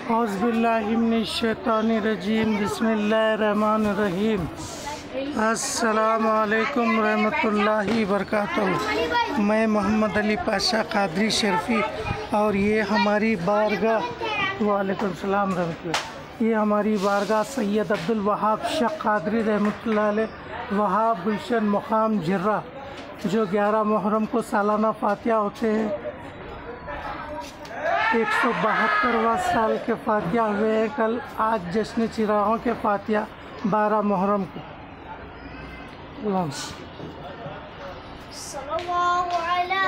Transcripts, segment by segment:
اعوذ باللہ من الشیطان الرجیم بسم اللہ الرحمن الرحیم السلام علیکم ورحمۃ اللہ وبرکاتہ۔ میں محمد علی پاشا قادری شرفی اور یہ ہماری بارگاہ وعلیکم السلام رحمۃ اللہ، یہ ہماری بارگاہ سید عبدالوہاب شاہ قادری رحمۃ اللہ علیہ وہاب گلشن مقام جھرہ، جو 11 محرم کو سالانہ فاتحہ ہوتے ہیں۔ 172واں سال کے فاتحہ ہوئے ہیں کل، آج جشن چراغوں کے فاتحہ 12 محرم کو۔ اللہم صلی اللہ علی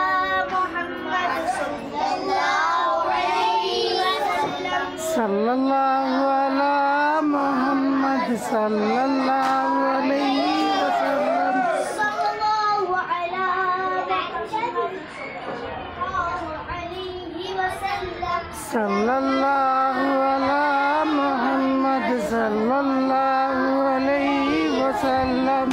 محمد صلی اللہ علیہ وسلم، صلی اللہ علی محمد صلی اللہ علیہ وسلم، صلی اللہ علی محمد صلی اللہ علیہ وسلم، صلی اللہ علی محمد صلی اللہ علیہ وسلم۔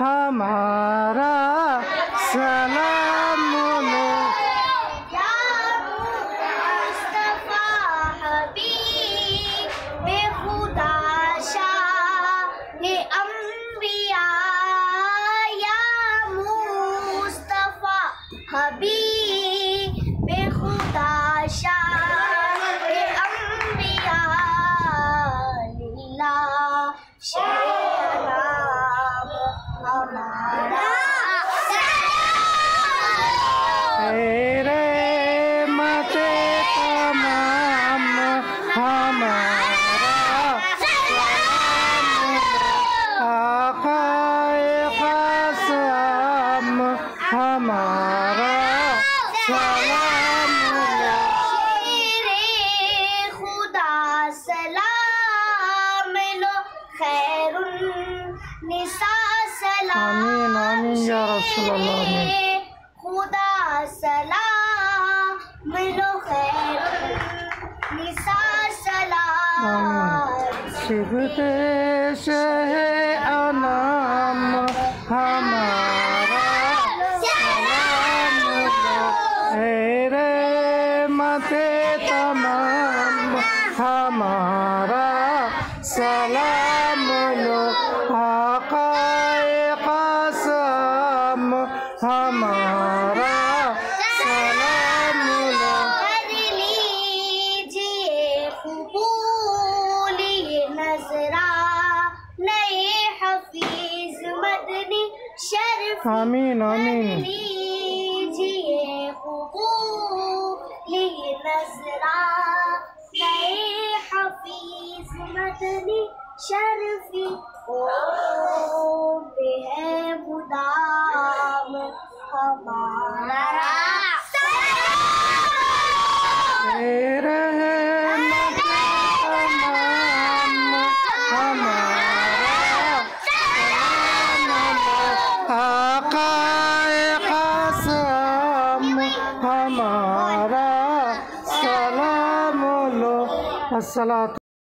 ہمارا سلام لو یا مصطفیٰ حبیب خدا شاہ انبیاء، یا مصطفیٰ حبیب خدا شاہ انبیاء، للہ رحمت تمام ہمارا سلام، آقا خاص عام ہمارا سلام، شیر خدا سلام لو، خیر النساء سلام، آمین آمین یا رسول اللہ، آمین۔ خدا سلام لو، خیر النساء سلام، صبح شہ انام ہمارا سلام لو، اے رحمت تمام ہمارا سلام لو، آقا قاسم ہمارا سلام لو۔ کر لیجئے قبول یہ نذرانہ حفیظ مدنی شرف، آمین آمین۔ کر لیجئے قبول یہ نذرانہ حفیظ مدنی شرفی، او بے مدام ہمارا اے رحمت تمام ہمارا سلام لو، آقا قاسم ہمارا سلام لو۔ الصلاۃ